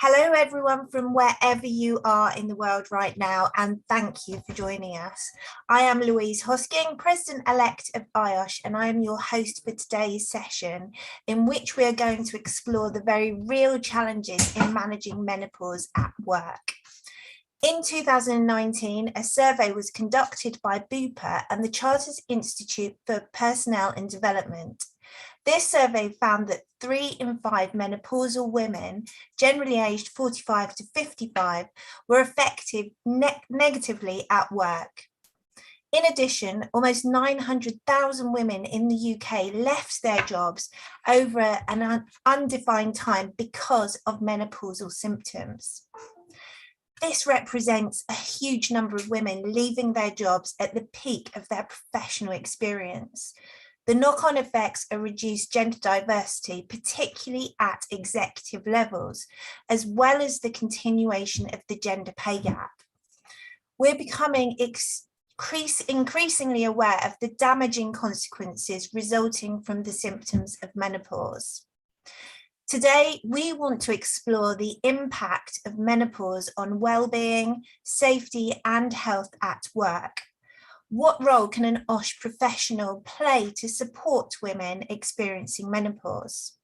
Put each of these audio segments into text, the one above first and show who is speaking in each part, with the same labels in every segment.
Speaker 1: Hello, everyone from wherever you are in the world right now, and thank you for joining us. I am Louise Hosking, President-elect of IOSH, and I am your host for today's session, in which we are going to explore the very real challenges in managing menopause at work. In 2019, a survey was conducted by Bupa and the Chartered Institute for Personnel and Development. This survey found that 3 in 5 menopausal women, generally aged 45 to 55, were affected negatively at work. In addition, almost 900,000 women in the UK left their jobs over an undefined time because of menopausal symptoms. This represents a huge number of women leaving their jobs at the peak of their professional experience. The knock-on effects are reduced gender diversity, particularly at executive levels, as well as the continuation of the gender pay gap. We're becoming increasingly aware of the damaging consequences resulting from the symptoms of menopause. Today, we want to explore the impact of menopause on well-being, safety, and health at work. What role can an OSH professional play to support women experiencing menopause?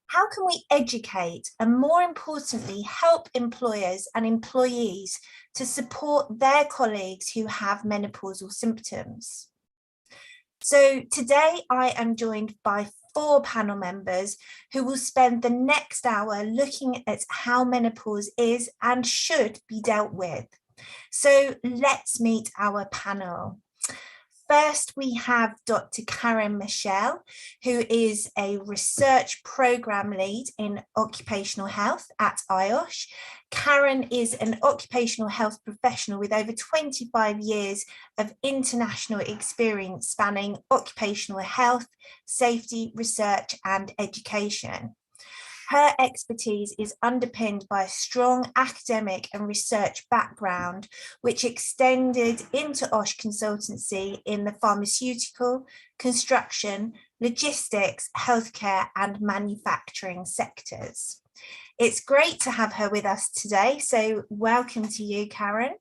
Speaker 1: How can we educate and, more importantly, help employers and employees to support their colleagues who have menopausal symptoms? So today I am joined by 4 panel members who will spend the next hour looking at how menopause is and should be dealt with. So let's meet our panel. First, we have Dr. Karen Michel, who is a research program lead in occupational health at IOSH. Karen is an occupational health professional with over 25 years of international experience spanning occupational health, safety, research, and education. Her expertise is underpinned by a strong academic and research background, which extended into OSH consultancy in the pharmaceutical, construction, logistics, healthcare, and manufacturing sectors. It's great to have her with us today, so welcome to you, Karen.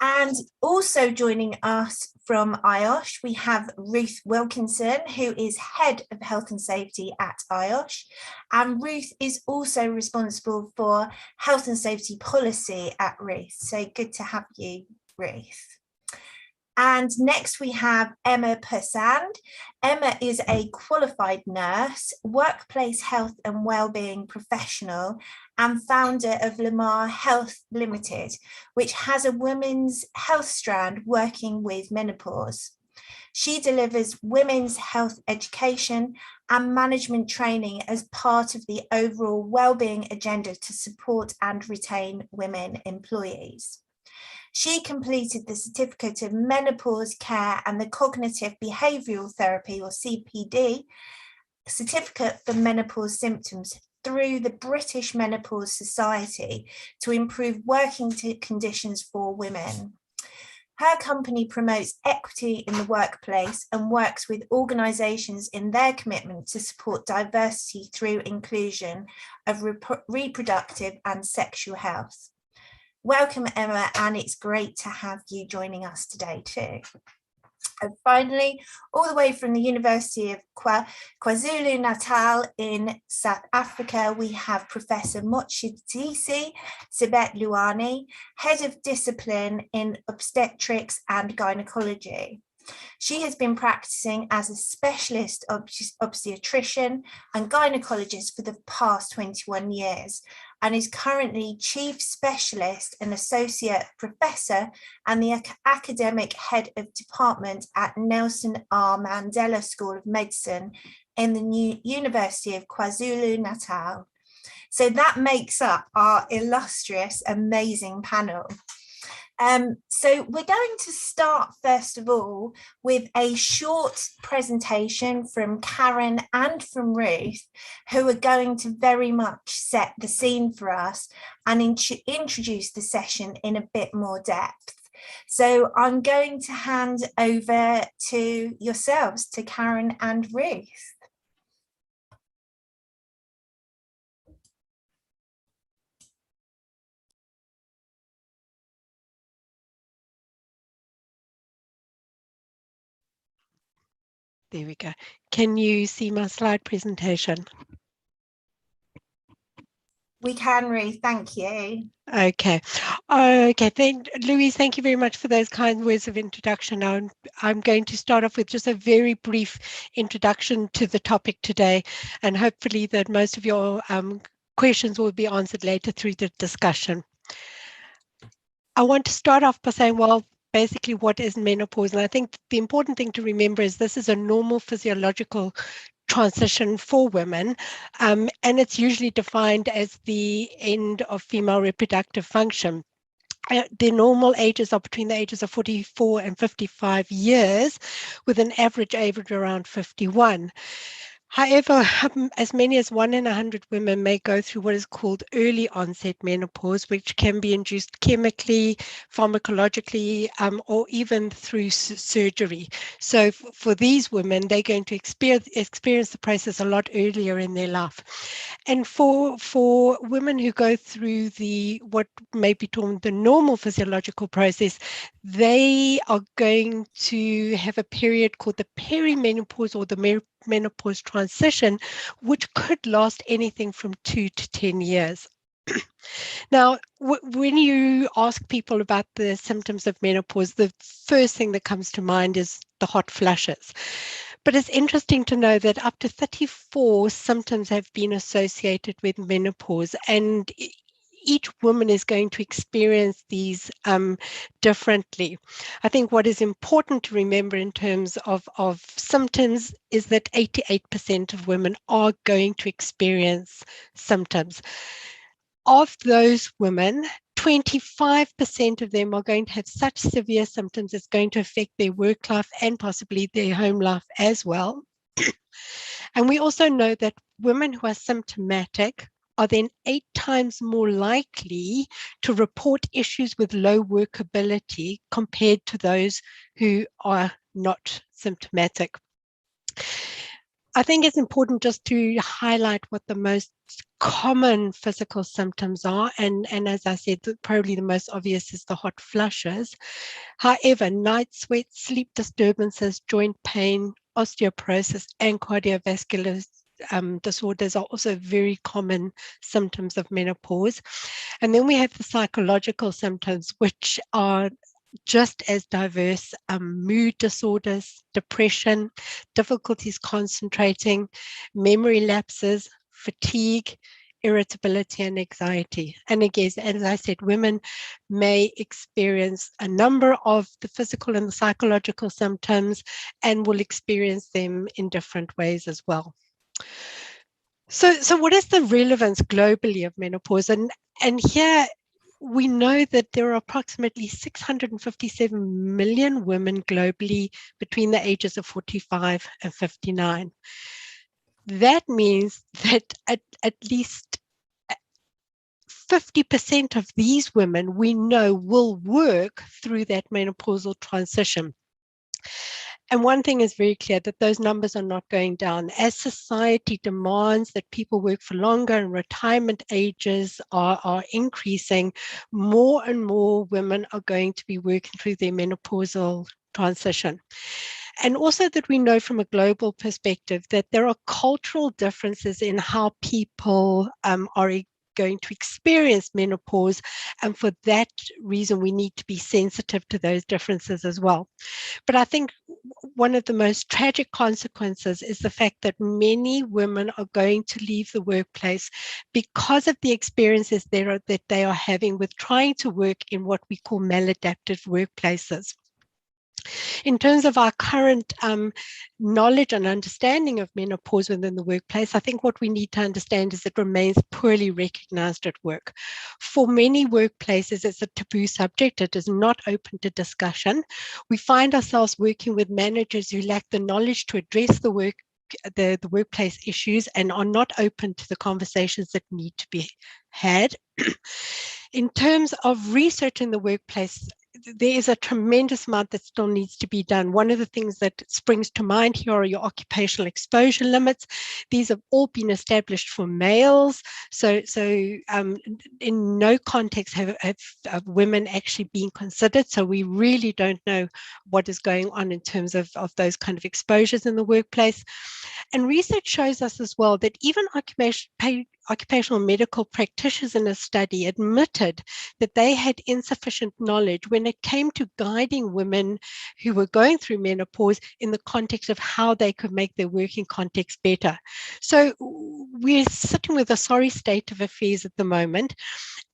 Speaker 1: And also joining us from IOSH, we have Ruth Wilkinson, who is Head of Health and Safety at IOSH. And Ruth is also responsible for Health and Safety Policy at Ruth. So good to have you, Ruth. And next we have Emma Passand. Emma is a qualified nurse, workplace health and wellbeing professional, and founder of Lamar Health Limited, which has a women's health strand working with menopause. She delivers women's health education and management training as part of the overall wellbeing agenda to support and retain women employees. She completed the Certificate of Menopause Care and the Cognitive Behavioural Therapy, or CPD, Certificate for Menopause Symptoms through the British Menopause Society to improve working conditions for women. Her company promotes equity in the workplace and works with organisations in their commitment to support diversity through inclusion of reproductive and sexual health. Welcome, Emma, and it's great to have you joining us today too. And finally, all the way from the University of KwaZulu-Natal in South Africa, we have Professor Mochitisi Sibet Luani, Head of Discipline in Obstetrics and Gynecology. She has been practicing as a specialist obstetrician and gynecologist for the past 21 years and is currently Chief Specialist and Associate Professor and the Academic Head of Department at Nelson R. Mandela School of Medicine in the University of KwaZulu-Natal. So that makes up our illustrious, amazing panel. So we're going to start first of all with a short presentation from Karen and from Ruth, who are going to very much set the scene for us and introduce the session in a bit more depth. So I'm going to hand over to yourselves, to Karen and Ruth.
Speaker 2: There we go. Can you see my slide presentation?
Speaker 1: We can, Ruth, thank you.
Speaker 2: Okay. Okay, Louise, thank you very much for those kind words of introduction. I'm going to start off with just a very brief introduction to the topic today, and hopefully that most of your questions will be answered later through the discussion. I want to start off by saying, well, basically what is menopause? And I think the important thing to remember is this is a normal physiological transition for women, and it's usually defined as the end of female reproductive function. The normal ages are between the ages of 44 and 55 years, with an average age of around 51. However, as many as 1 in 100 women may go through what is called early onset menopause, which can be induced chemically, pharmacologically, or even through surgery. So for these women, they're going to experience the process a lot earlier in their life. And for women who go through what may be termed the normal physiological process, they are going to have a period called the perimenopause or the menopause transition, which could last anything from 2 to 10 years. Now, when you ask people about the symptoms of menopause, the first thing that comes to mind is the hot flushes. But it's interesting to know that up to 34 symptoms have been associated with menopause, and each woman is going to experience these differently. I think what is important to remember in terms of symptoms is that 88% of women are going to experience symptoms. Of those women, 25% of them are going to have such severe symptoms it's going to affect their work life and possibly their home life as well. And we also know that women who are symptomatic are then 8 times more likely to report issues with low workability compared to those who are not symptomatic. I think it's important just to highlight what the most common physical symptoms are. And as I said, probably the most obvious is the hot flushes. However, night sweats, sleep disturbances, joint pain, osteoporosis, and cardiovascular disorders are also very common symptoms of menopause. And then we have the psychological symptoms, which are just as diverse: mood disorders, depression, difficulties concentrating, memory lapses, fatigue, irritability, and anxiety. And again, as I said, women may experience a number of the physical and the psychological symptoms and will experience them in different ways as well. So what is the relevance globally of menopause? And here we know that there are approximately 657 million women globally between the ages of 45 and 59. That means that at least 50% of these women we know will work through that menopausal transition. And one thing is very clear, that those numbers are not going down. As society demands that people work for longer and retirement ages are increasing, more and more women are going to be working through their menopausal transition. And also that we know from a global perspective that there are cultural differences in how people are going to experience menopause. And for that reason, we need to be sensitive to those differences as well. But I think one of the most tragic consequences is the fact that many women are going to leave the workplace because of the experiences that they are having with trying to work in what we call maladaptive workplaces. In terms of our current knowledge and understanding of menopause within the workplace, I think what we need to understand is it remains poorly recognized at work. For many workplaces, it's a taboo subject. It is not open to discussion. We find ourselves working with managers who lack the knowledge to address the workplace issues and are not open to the conversations that need to be had. In terms of research in the workplace, there is a tremendous amount that still needs to be done. One of the things that springs to mind here are your occupational exposure limits. These have all been established for males. So in no context have women actually been considered. So we really don't know what is going on in terms of those kind of exposures in the workplace. And research shows us as well that even occupational medical practitioners in a study admitted that they had insufficient knowledge when it came to guiding women who were going through menopause in the context of how they could make their working context better. So we're sitting with a sorry state of affairs at the moment.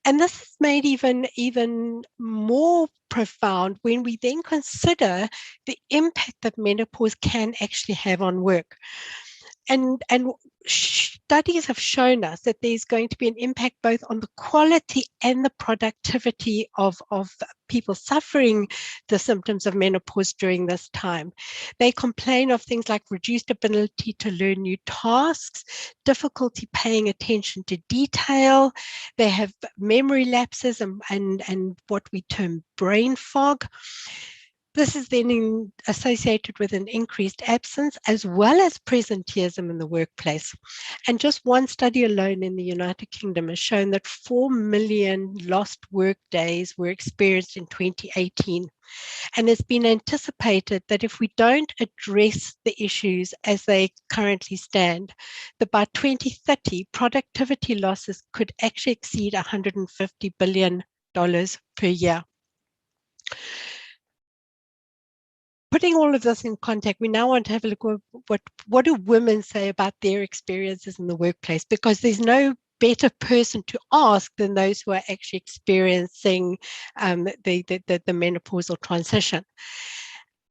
Speaker 2: And this is made even more profound when we then consider the impact that menopause can actually have on work. And studies have shown us that there's going to be an impact both on the quality and the productivity of people suffering the symptoms of menopause during this time. They complain of things like reduced ability to learn new tasks, difficulty paying attention to detail. They have memory lapses and what we term brain fog. This is then associated with an increased absence as well as presenteeism in the workplace. And just one study alone in the United Kingdom has shown that 4 million lost work days were experienced in 2018. And it's been anticipated that if we don't address the issues as they currently stand, that by 2030, productivity losses could actually exceed $150 billion per year. Putting all of this in context, we now want to have a look at what do women say about their experiences in the workplace, because there's no better person to ask than those who are actually experiencing the menopausal transition.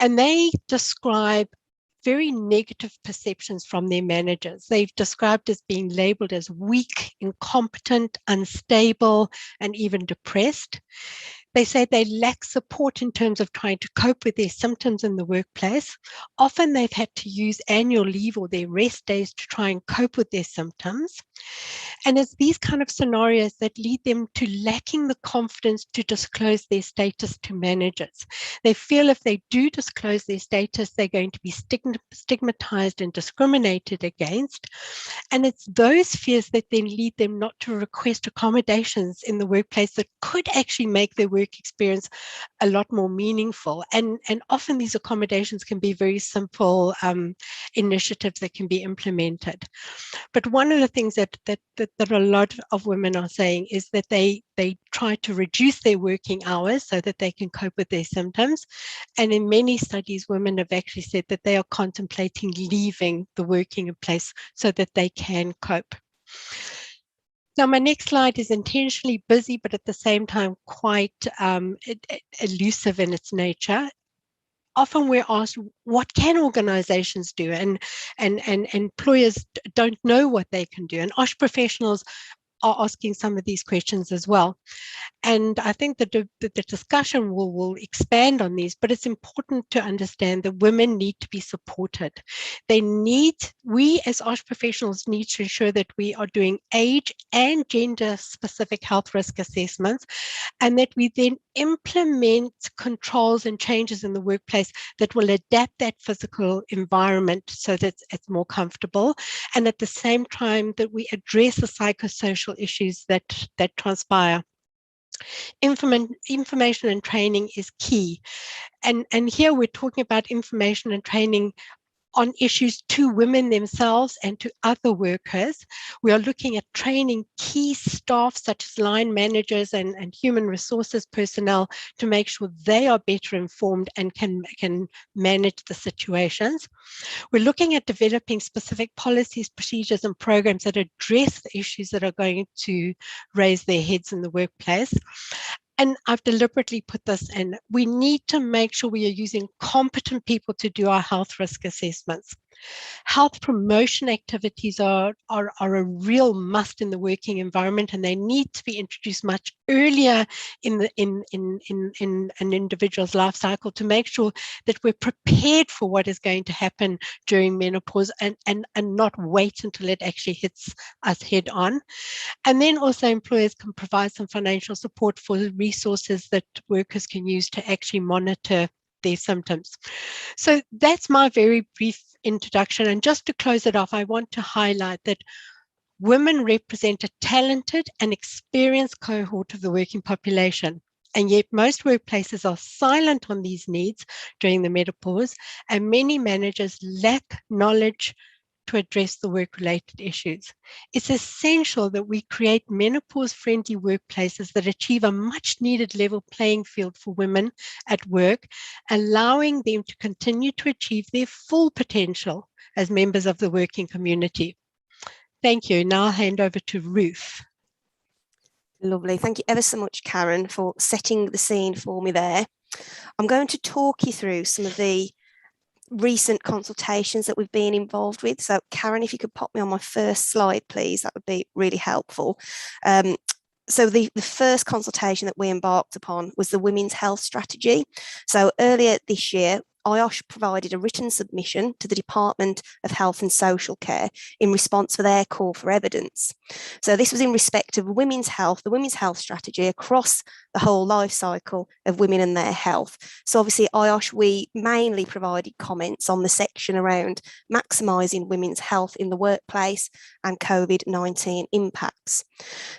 Speaker 2: And they describe very negative perceptions from their managers. They've described as being labeled as weak, incompetent, unstable, and even depressed. They say they lack support in terms of trying to cope with their symptoms in the workplace. Often they've had to use annual leave or their rest days to try and cope with their symptoms. And it's these kind of scenarios that lead them to lacking the confidence to disclose their status to managers. They feel if they do disclose their status, they're going to be stigmatized and discriminated against. And it's those fears that then lead them not to request accommodations in the workplace that could actually make their work experience a lot more meaningful. And often these accommodations can be very simple initiatives that can be implemented. But one of the things that a lot of women are saying is that they try to reduce their working hours so that they can cope with their symptoms. And in many studies, women have actually said that they are contemplating leaving the working place so that they can cope. Now, my next slide is intentionally busy, but at the same time quite elusive in its nature. Often we're asked, what can organizations do? And employers don't know what they can do. And OSH professionals are asking some of these questions as well. And I think that the discussion will expand on these, but it's important to understand that women need to be supported. We as OSH professionals need to ensure that we are doing age and gender specific health risk assessments, and that we then implement controls and changes in the workplace that will adapt that physical environment so that it's more comfortable. And at the same time that we address the psychosocial issues that transpire. Information and training is key. And here we're talking about information and training on issues to women themselves and to other workers. We are looking at training key staff such as line managers and human resources personnel to make sure they are better informed and can manage the situations. We're looking at developing specific policies, procedures, and programs that address the issues that are going to raise their heads in the workplace. And I've deliberately put this in. We need to make sure we are using competent people to do our health risk assessments. Health promotion activities are a real must in the working environment, and they need to be introduced much earlier in an individual's life cycle to make sure that we're prepared for what is going to happen during menopause, and not wait until it actually hits us head on. And then also employers can provide some financial support for resources that workers can use to actually monitor their symptoms. So that's my very brief introduction. And just to close it off, I want to highlight that women represent a talented and experienced cohort of the working population. And yet most workplaces are silent on these needs during the menopause, and many managers lack knowledge to address the work-related issues. It's essential that we create menopause-friendly workplaces that achieve a much-needed level playing field for women at work, allowing them to continue to achieve their full potential as members of the working community. Thank you. Now I'll hand over to Ruth.
Speaker 3: Lovely. Thank you ever so much, Karen, for setting the scene for me there. I'm going to talk you through some of the recent consultations that we've been involved with. So Karen, if you could pop me on my first slide, please, that would be really helpful. So the first consultation that we embarked upon was the Women's Health Strategy. So earlier this year, IOSH provided a written submission to the Department of Health and Social Care in response to their call for evidence. So this was in respect of women's health, the Women's Health Strategy across the whole life cycle of women and their health. So obviously IOSH, we mainly provided comments on the section around maximising women's health in the workplace and COVID-19 impacts.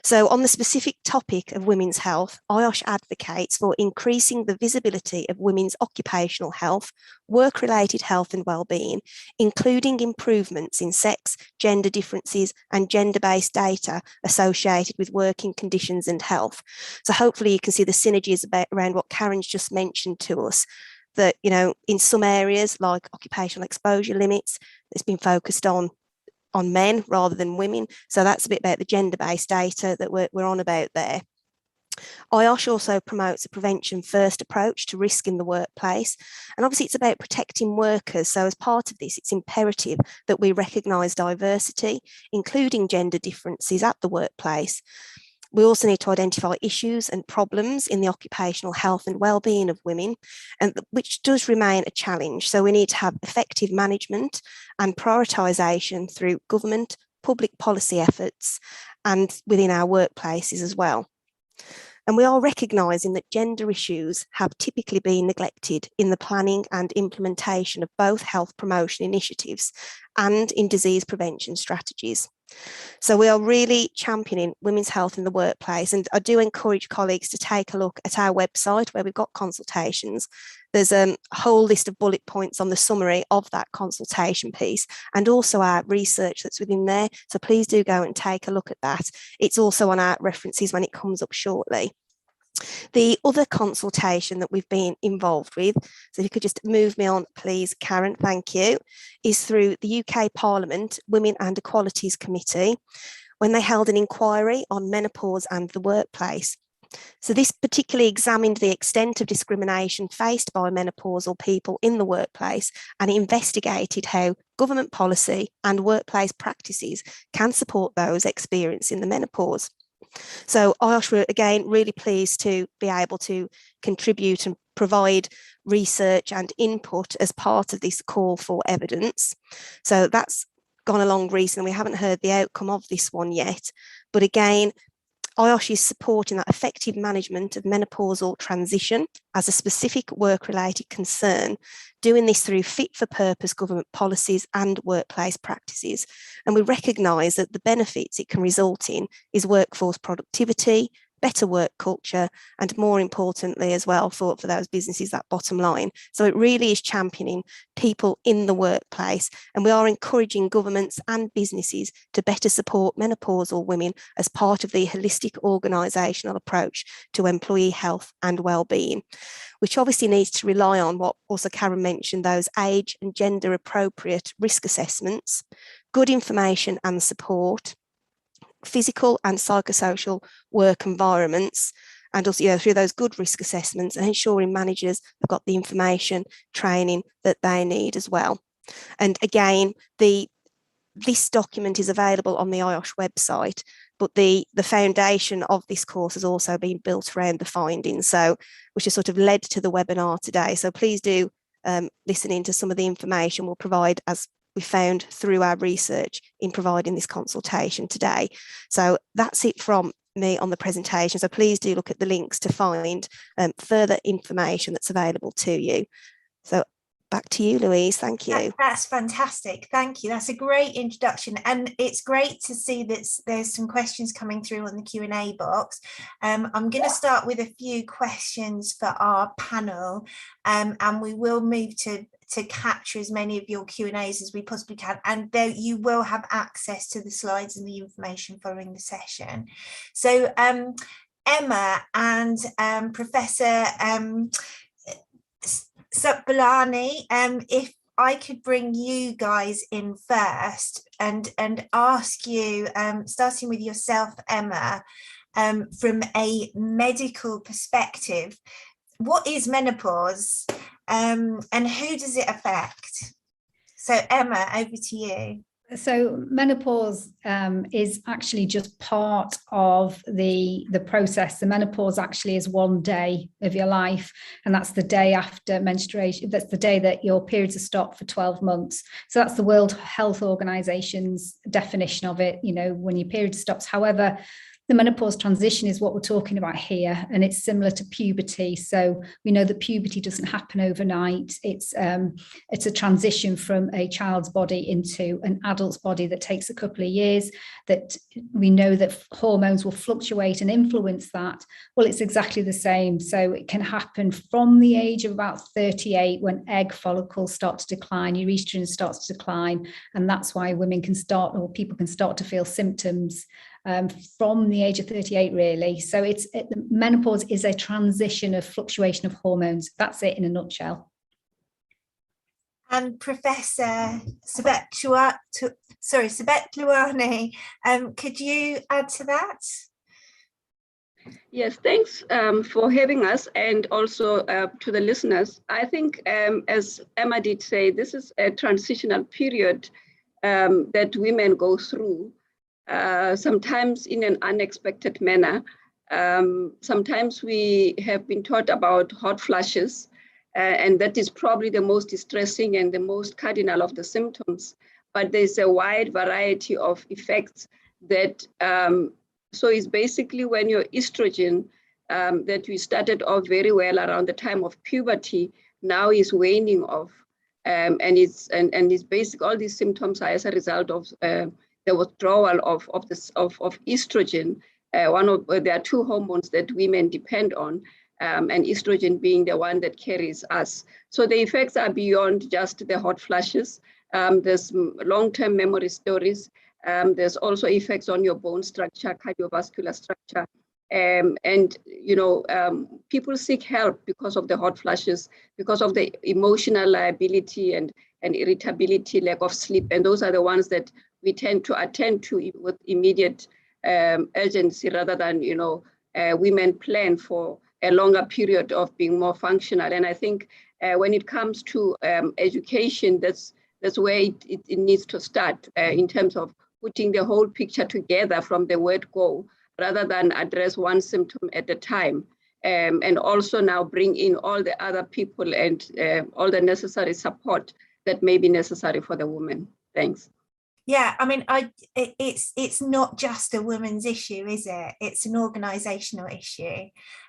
Speaker 3: So on the specific topic of women's health, IOSH advocates for increasing the visibility of women's occupational health, work-related health and well-being, including improvements in sex, gender differences and gender-based data associated with working conditions and health. So hopefully you can see the synergies around what Karen's just mentioned to us, that, you know, in some areas like occupational exposure limits, it's been focused on men rather than women. So that's a bit about the gender-based data that we're on about there. IOSH also promotes a prevention first approach to risk in the workplace. And obviously it's about protecting workers. So as part of this, it's imperative that we recognise diversity, including gender differences at the workplace. We also need to identify issues and problems in the occupational health and well-being of women, and which does remain a challenge. So we need to have effective management and prioritisation through government, public policy efforts, and within our workplaces as well. And we are recognising that gender issues have typically been neglected in the planning and implementation of both health promotion initiatives and in disease prevention strategies. So we are really championing women's health in the workplace, and I do encourage colleagues to take a look at our website where we've got consultations. There's a whole list of bullet points on the summary of that consultation piece, and also our research that's within there. So please do go and take a look at that. It's also on our references when it comes up shortly. The other consultation that we've been involved with, so if you could just move me on, please, Karen, thank you, is through the UK Parliament Women and Equalities Committee, when they held an inquiry on menopause and the workplace. So this particularly examined the extent of discrimination faced by menopausal people in the workplace, and investigated how government policy and workplace practices can support those experiencing the menopause. So IOSH were again really pleased to be able to contribute and provide research and input as part of this call for evidence. So that's gone along recently. We haven't heard the outcome of this one yet, but again, IOSH is supporting that effective management of menopausal transition as a specific work-related concern, doing this through fit-for-purpose government policies and workplace practices. And we recognise that the benefits it can result in is workforce productivity, better work culture, and more importantly as well for those businesses, that bottom line. So it really is championing people in the workplace, and we are encouraging governments and businesses to better support menopausal women as part of the holistic organisational approach to employee health and well-being, which obviously needs to rely on what also Karen mentioned, those age and gender appropriate risk assessments, good information and support, physical and psychosocial work environments, and also through those good risk assessments, and ensuring managers have got the information, training that they need as well. And again, this document is available on the IOSH website, but the foundation of this course has also been built around the findings, which has sort of led to the webinar today. So please do listen into some of the information we'll provide, as we found through our research in providing this consultation today. So that's it from me on the presentation. So please do look at the links to find further information that's available to you. So back to you, Louise. Thank you.
Speaker 1: That's fantastic. Thank you. That's a great introduction. And it's great to see that there's some questions coming through on the Q&A box. I'm going to start with a few questions for our panel, and we will move to capture as many of your Q&As as we possibly can. And you will have access to the slides and the information following the session. So Emma and Professor Subbulani, if I could bring you guys in first and ask you, starting with yourself, Emma, from a medical perspective, what is menopause and who does it affect? So Emma, over to you.
Speaker 4: So menopause is actually just part of the process. The menopause actually is one day of your life, and that's the day after menstruation. That's the day that your periods are stopped for 12 months. So that's the World Health Organization's definition of it, you know, when your period stops. However, the menopause transition is what we're talking about here, and it's similar to puberty. So we know that puberty doesn't happen overnight. It's a transition from a child's body into an adult's body that takes a couple of years, that we know that hormones will fluctuate and influence that. Well, it's exactly the same. So it can happen from the age of about 38, when egg follicles start to decline, your estrogen starts to decline, and that's why women can start, or people can start to feel symptoms from the age of 38, really. So menopause is a transition of fluctuation of hormones. That's it in a nutshell.
Speaker 1: And Professor Subbulani, could you add to that?
Speaker 5: Yes, thanks for having us, and also to the listeners. I think, as Emma did say, this is a transitional period that women go through. Sometimes in an unexpected manner. Sometimes we have been taught about hot flushes, and that is probably the most distressing and the most cardinal of the symptoms. But there's a wide variety of effects that, so it's basically when your estrogen that we started off very well around the time of puberty now is waning off, and it's basic. All these symptoms are as a result of the withdrawal of estrogen. There are two hormones that women depend on, and estrogen being the one that carries us. So the effects are beyond just the hot flashes. There's long-term memory stories. There's also effects on your bone structure, cardiovascular structure. And you know, people seek help because of the hot flashes, because of the emotional liability and irritability, lack of sleep. And those are the ones that we tend to attend to with immediate urgency, rather than, you know, women plan for a longer period of being more functional. And I think when it comes to education, that's where it needs to start in terms of putting the whole picture together from the word go, rather than address one symptom at a time. And also now bring in all the other people and all the necessary support that may be necessary for the woman. Thanks.
Speaker 1: Yeah, I mean, it's not just a woman's issue, is it? It's an organisational issue.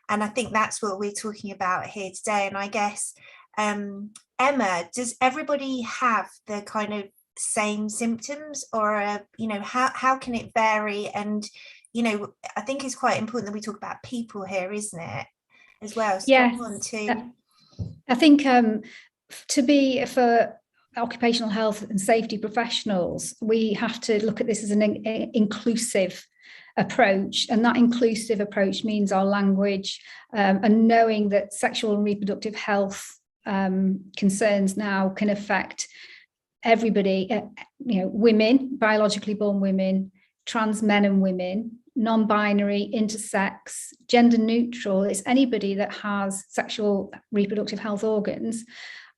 Speaker 1: And I think that's what we're talking about here today. And I guess, Emma, does everybody have the kind of same symptoms, or, you know, how can it vary? And, you know, I think it's quite important that we talk about people here, isn't it, as well? So
Speaker 4: yes, I think for occupational health and safety professionals, we have to look at this as an inclusive approach, and that inclusive approach means our language and knowing that sexual and reproductive health concerns now can affect everybody, you know, women, biologically born women, trans men and women, non-binary, intersex, gender neutral. It's anybody that has sexual reproductive health organs.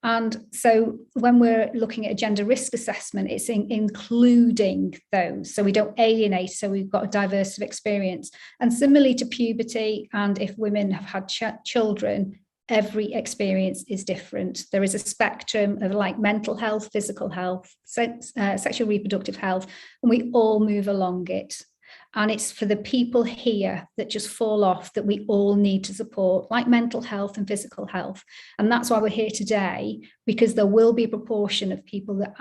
Speaker 4: And so when we're looking at a gender risk assessment, it's including those. So we don't alienate, so we've got a diversity of experience. And similarly to puberty, and if women have had children, every experience is different. There is a spectrum of like mental health, physical health, sexual reproductive health, and we all move along it. And it's for the people here that just fall off that we all need to support, like mental health and physical health. And that's why we're here today, because there will be a proportion of people that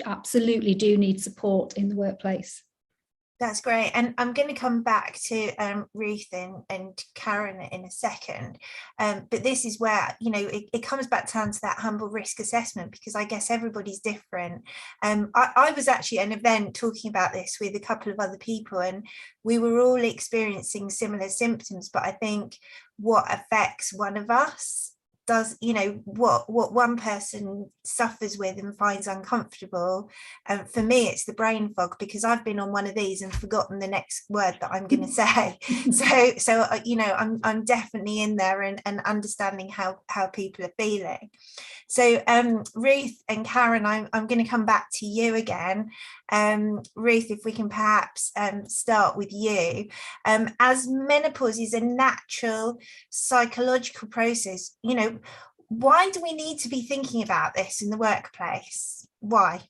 Speaker 4: absolutely do need support in the workplace.
Speaker 1: That's great. And I'm going to come back to Ruth and Karen in a second. But this is where, it comes back down to that humble risk assessment, because I guess everybody's different. I was actually at an event talking about this with a couple of other people, and we were all experiencing similar symptoms. But I think what affects one of us does, what one person suffers with and finds uncomfortable. For me, it's the brain fog, because I've been on one of these and forgotten the next word that I'm going to say. So I'm definitely in there and understanding how people are feeling. So Ruth and Karen, I'm going to come back to you again. Ruth, if we can perhaps start with you. As menopause is a natural psychological process, why do we need to be thinking about this in the workplace? Why?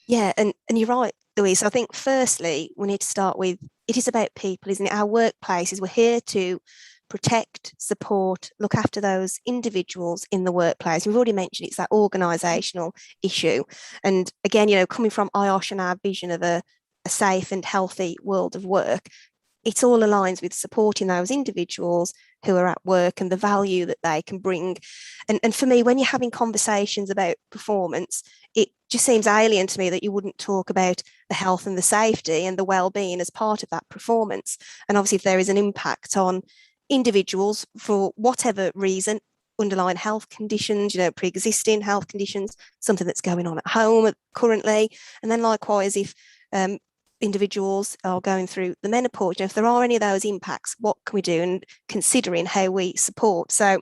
Speaker 3: Yeah, and you're right, Louise. I think firstly, we need to start with, it is about people, isn't it? Our workplaces, we're here to protect, support, look after those individuals in the workplace. We've already mentioned it's that organisational issue. And again, coming from IOSH and our vision of a safe and healthy world of work, it all aligns with supporting those individuals who are at work and the value that they can bring. And for me, when you're having conversations about performance, it just seems alien to me that you wouldn't talk about the health and the safety and the well-being as part of that performance. And obviously, if there is an impact on individuals for whatever reason, underlying health conditions, pre-existing health conditions, something that's going on at home currently, and then likewise, if individuals are going through the menopause, if there are any of those impacts, what can we do, and considering how we support. So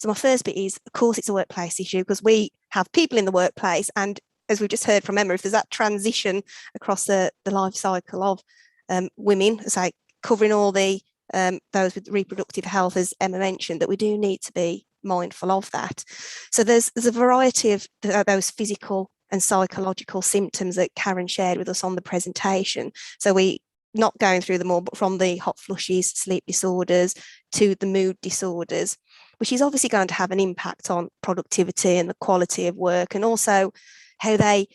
Speaker 3: my first bit is, of course, it's a workplace issue, because we have people in the workplace, and as we've just heard from Emma, if there's that transition across the life cycle of women, say covering all the those with reproductive health, as Emma mentioned, that we do need to be mindful of that. So there's a variety of those physical and psychological symptoms that Karen shared with us on the presentation. So we not going through them all, but from the hot flushes, sleep disorders, to the mood disorders, which is obviously going to have an impact on productivity and the quality of work, and also how they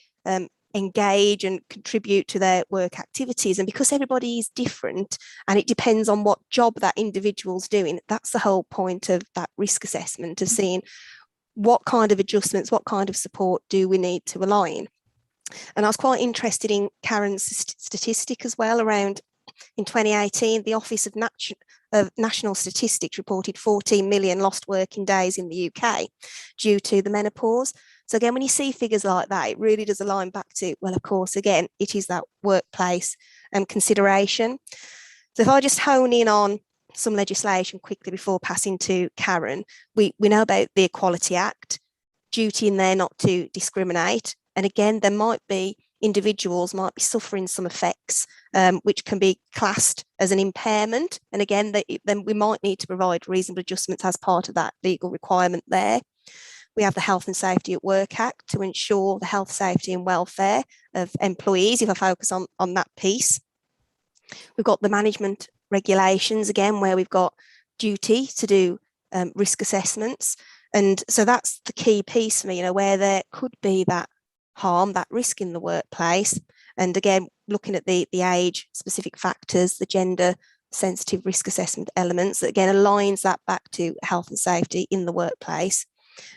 Speaker 3: engage and contribute to their work activities. And because everybody is different and it depends on what job that individual's doing, that's the whole point of that risk assessment, of seeing what kind of adjustments, what kind of support do we need to align. And I was quite interested in Karen's statistic as well around, in 2018, the Office of National Statistics reported 14 million lost working days in the UK due to the menopause. So again, when you see figures like that, it really does align back to, well, of course, again, it is that workplace consideration. So if I just hone in on some legislation quickly before passing to Karen, we know about the Equality Act, duty in there not to discriminate. And again, there might be individuals might be suffering some effects, which can be classed as an impairment. And again, then we might need to provide reasonable adjustments as part of that legal requirement there. We have the Health and Safety at Work Act to ensure the health, safety and welfare of employees, if I focus on that piece. We've got the management regulations, again, where we've got duty to do risk assessments. And so that's the key piece for me, where there could be that harm, that risk in the workplace. And again, looking at the age specific factors, the gender sensitive risk assessment elements, that again aligns that back to health and safety in the workplace.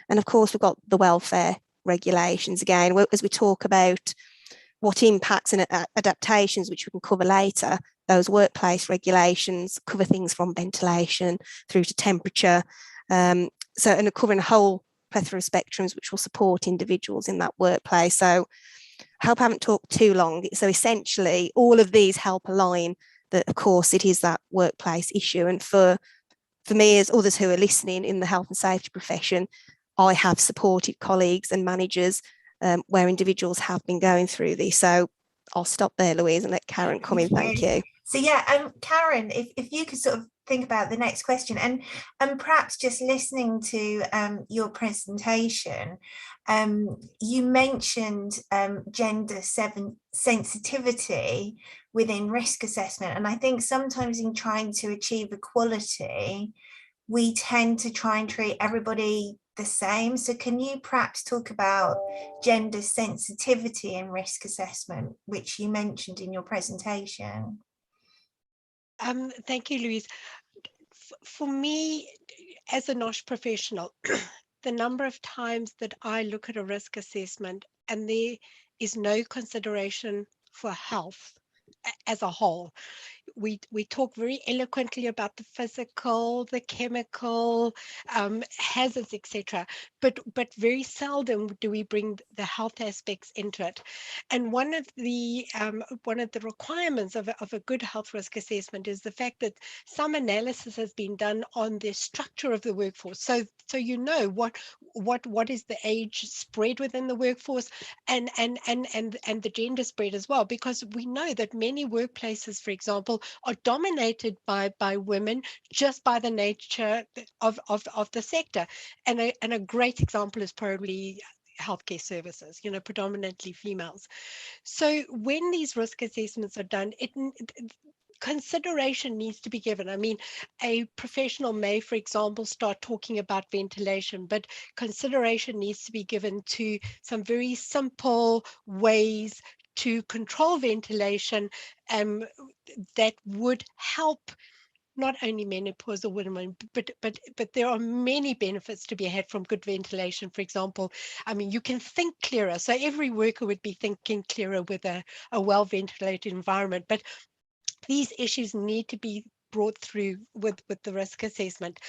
Speaker 3: And of course, we've got the welfare regulations again, as we talk about what impacts and adaptations, which we can cover later. Those workplace regulations cover things from ventilation through to temperature. And covering a whole plethora of spectrums which will support individuals in that workplace. So I hope I haven't talked too long. So essentially, all of these help align that, of course, it is that workplace issue. And for me, as others who are listening in the health and safety profession, I have supported colleagues and managers where individuals have been going through this. So I'll stop there, Louise, and let Karen come in. Thank you.
Speaker 1: So yeah, Karen, if you could sort of think about the next question, and perhaps just listening to your presentation, you mentioned gender sensitivity within risk assessment, and I think sometimes in trying to achieve equality, we tend to try and treat everybody the same. So can you perhaps talk about gender sensitivity in risk assessment, which you mentioned in your presentation?
Speaker 2: Thank you, Louise. For me, as a NOSH professional, the number of times that I look at a risk assessment and there is no consideration for health as a whole. We talk very eloquently about the physical, the chemical hazards, etc. But very seldom do we bring the health aspects into it. And one of the requirements of a good health risk assessment is the fact that some analysis has been done on the structure of the workforce. So you know what is the age spread within the workforce, and the gender spread as well, because we know that many workplaces, for example, are dominated by women just by the nature of the sector. And a great example is probably healthcare services, predominantly females. So when these risk assessments are done, consideration needs to be given. I mean, a professional may, for example, start talking about ventilation, but consideration needs to be given to some very simple ways to control ventilation that would help not only menopausal women, but there are many benefits to be had from good ventilation. For example, I mean, you can think clearer. So every worker would be thinking clearer with a well-ventilated environment. But these issues need to be brought through with the risk assessment.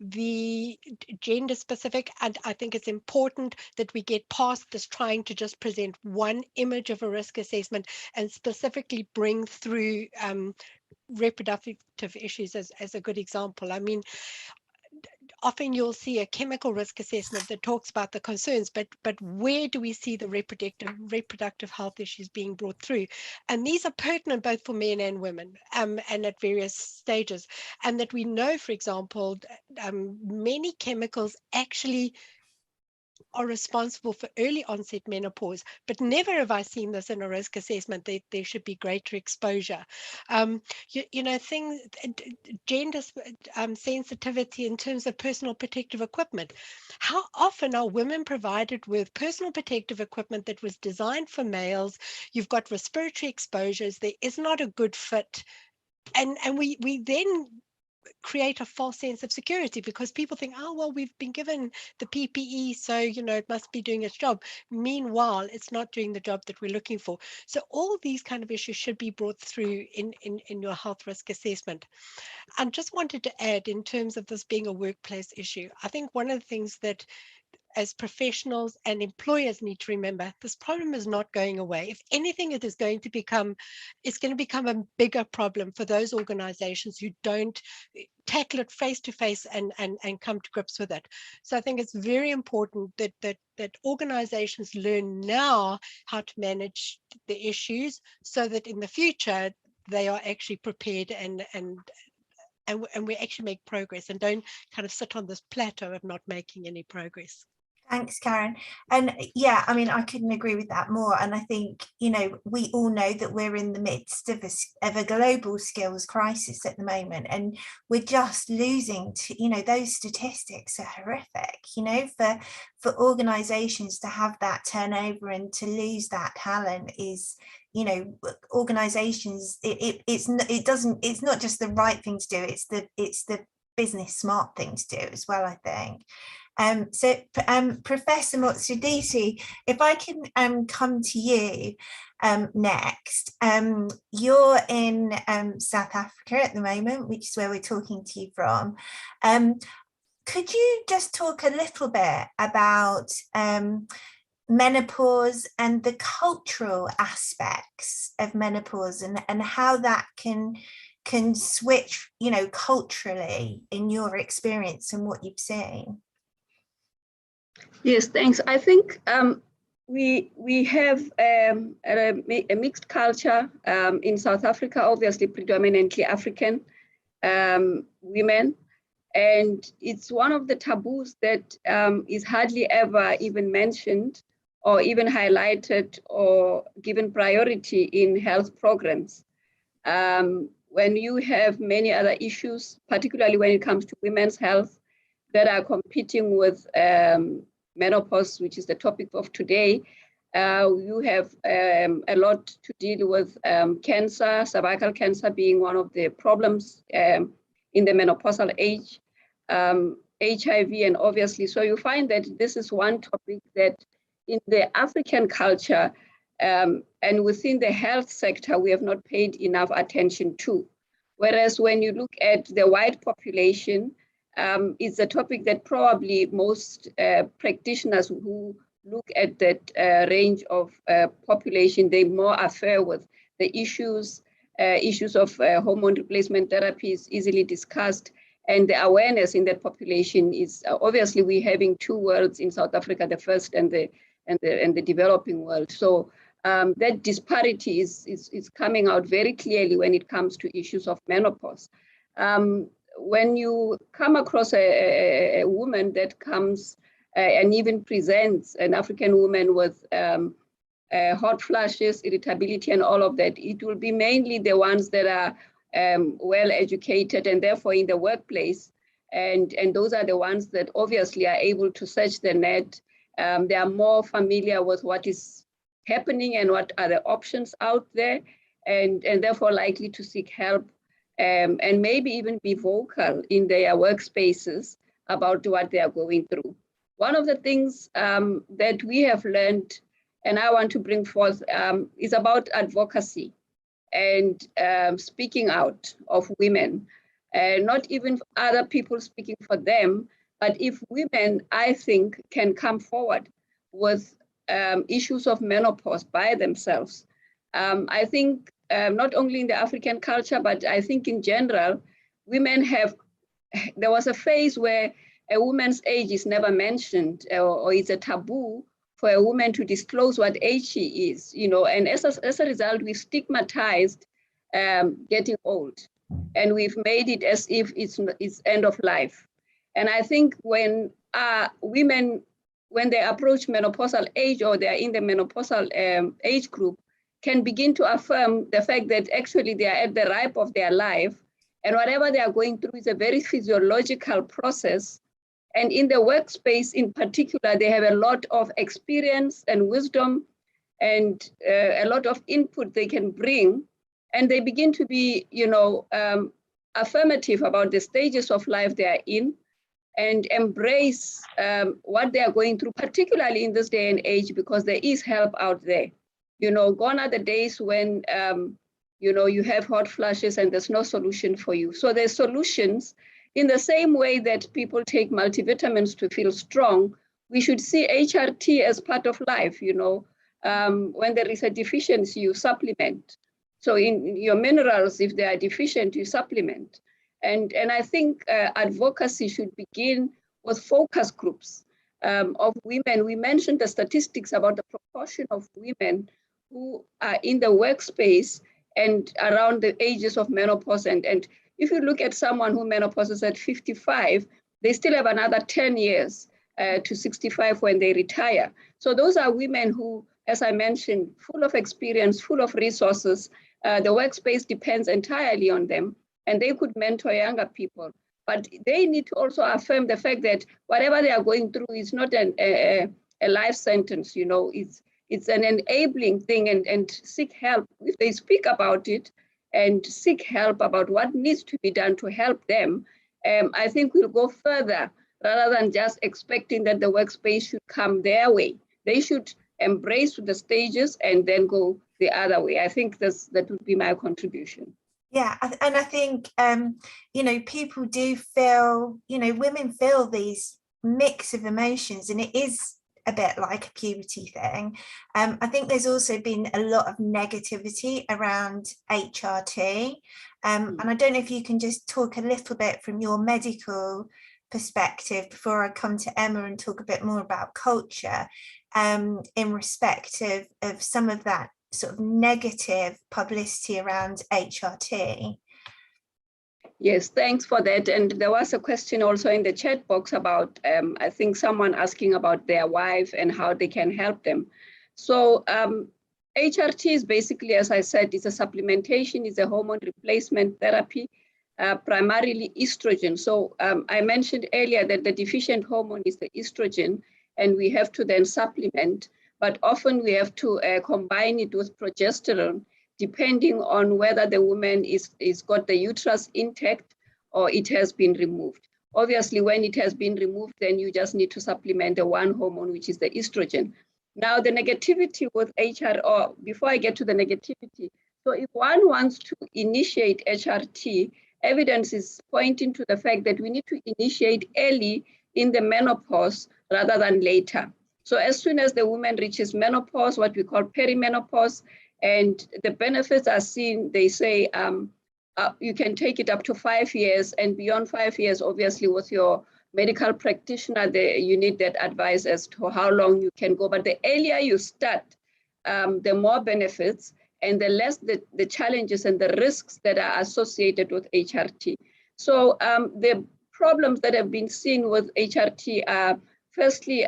Speaker 2: The gender specific, and I think it's important that we get past this trying to just present one image of a risk assessment and specifically bring through reproductive issues as a good example. I mean, often you'll see a chemical risk assessment that talks about the concerns, but where do we see the reproductive health issues being brought through? And these are pertinent both for men and women, and at various stages. And that we know, for example, many chemicals actually are responsible for early onset menopause, but never have I seen this in a risk assessment that there should be greater exposure. Things, gender sensitivity in terms of personal protective equipment. How often are women provided with personal protective equipment that was designed for males? You've got respiratory exposures, there is not a good fit. And we then create a false sense of security because people think, oh, well, we've been given the PPE, so, it must be doing its job. Meanwhile, it's not doing the job that we're looking for. So all these kind of issues should be brought through in your health risk assessment. I just wanted to add, in terms of this being a workplace issue, I think one of the things that as professionals and employers need to remember, this problem is not going away. If anything, it's going to become a bigger problem for those organizations who don't tackle it face to face and come to grips with it. So I think it's very important that organizations learn now how to manage the issues so that in the future they are actually prepared and we actually make progress and don't kind of sit on this plateau of not making any progress.
Speaker 1: Thanks, Karen. And yeah, I mean, I couldn't agree with that more. And I think, we all know that we're in the midst of a global skills crisis at the moment, and we're just losing to, those statistics are horrific, for organizations to have that turnover and to lose that talent is, organizations, it's not just the right thing to do, it's the business smart thing to do as well, I think. Professor Motsudisi, if I can come to you next. You're in South Africa at the moment, which is where we're talking to you from. Could you just talk a little bit about menopause and the cultural aspects of menopause and how that can switch, culturally in your experience and what you've seen?
Speaker 5: Yes, thanks. I think we have a mixed culture in South Africa, obviously predominantly African women. And it's one of the taboos that is hardly ever even mentioned or even highlighted or given priority in health programs. When you have many other issues, particularly when it comes to women's health, that are competing with menopause, which is the topic of today, you have a lot to deal with cancer, cervical cancer being one of the problems in the menopausal age, HIV, and obviously, so you find that this is one topic that in the African culture and within the health sector, we have not paid enough attention to. Whereas when you look at the white population, it's a topic that probably most practitioners who look at that range of population, they more affair with the issues of hormone replacement therapy is easily discussed, and the awareness in that population is obviously we're having two worlds in South Africa, the first and the developing world. So that disparity is coming out very clearly when it comes to issues of menopause. When you come across a woman that comes and even presents an African woman with hot flashes, irritability, and all of that, it will be mainly the ones that are well educated and therefore in the workplace. And those are the ones that obviously are able to search the net. They are more familiar with what is happening and what are the options out there, and therefore likely to seek help and maybe even be vocal in their workspaces about what they are going through. One of the things that we have learned, and I want to bring forth, is about advocacy and speaking out of women, not even other people speaking for them, but if women, I think, can come forward with issues of menopause by themselves, I think not only in the African culture, but I think in general, women have, there was a phase where a woman's age is never mentioned or it's a taboo for a woman to disclose what age she is, you know, and as a result, we've stigmatized getting old, and we've made it as if it's end of life. And I think when women, when they approach menopausal age or they're in the menopausal age group, can begin to affirm the fact that actually they are at the ripe of their life, and whatever they are going through is a very physiological process. And in the workspace in particular, they have a lot of experience and wisdom and a lot of input they can bring. And they begin to be, you know, affirmative about the stages of life they are in and embrace what they are going through, particularly in this day and age, because there is help out there. You know, gone are the days when, you know, you have hot flashes and there's no solution for you. So there's solutions. In the same way that people take multivitamins to feel strong, we should see HRT as part of life, you know. When there is a deficiency, you supplement. So in your minerals, if they are deficient, you supplement. And I think advocacy should begin with focus groups of women. We mentioned the statistics about the proportion of women who are in the workspace and around the ages of menopause. And if you look at someone who menopauses at 55, they still have another 10 years to 65 when they retire. So those are women who, as I mentioned, full of experience, full of resources. The workspace depends entirely on them, and they could mentor younger people. But they need to also affirm the fact that whatever they are going through is not a life sentence, you know, it's an enabling thing, and seek help. If they speak about it and seek help about what needs to be done to help them, I think we'll go further rather than just expecting that the workspace should come their way. They should embrace the stages and then go the other way. I think that would be my contribution.
Speaker 1: Yeah, and I think, you know, people do feel, you know, women feel these mix of emotions, and it is a bit like a puberty thing. I think there's also been a lot of negativity around HRT. And I don't know if you can just talk a little bit from your medical perspective before I come to Emma and talk a bit more about culture, in respect of some of that sort of negative publicity around HRT?
Speaker 5: Yes, thanks for that. And there was a question also in the chat box about, I think someone asking about their wife and how they can help them. So HRT is basically, as I said, it's a supplementation, it's a hormone replacement therapy, primarily estrogen. So I mentioned earlier that the deficient hormone is the estrogen, and we have to then supplement, but often we have to combine it with progesterone, depending on whether the woman is got the uterus intact or it has been removed. Obviously, when it has been removed, then you just need to supplement the one hormone, which is the estrogen. Now, the negativity with or before I get to the negativity, so if one wants to initiate HRT, evidence is pointing to the fact that we need to initiate early in the menopause rather than later. So as soon as the woman reaches menopause, what we call perimenopause, and the benefits are seen, they say you can take it up to 5 years, and beyond 5 years, obviously with your medical practitioner, you need that advice as to how long you can go. But the earlier you start, the more benefits and the less the challenges and the risks that are associated with HRT. So the problems that have been seen with HRT are, firstly,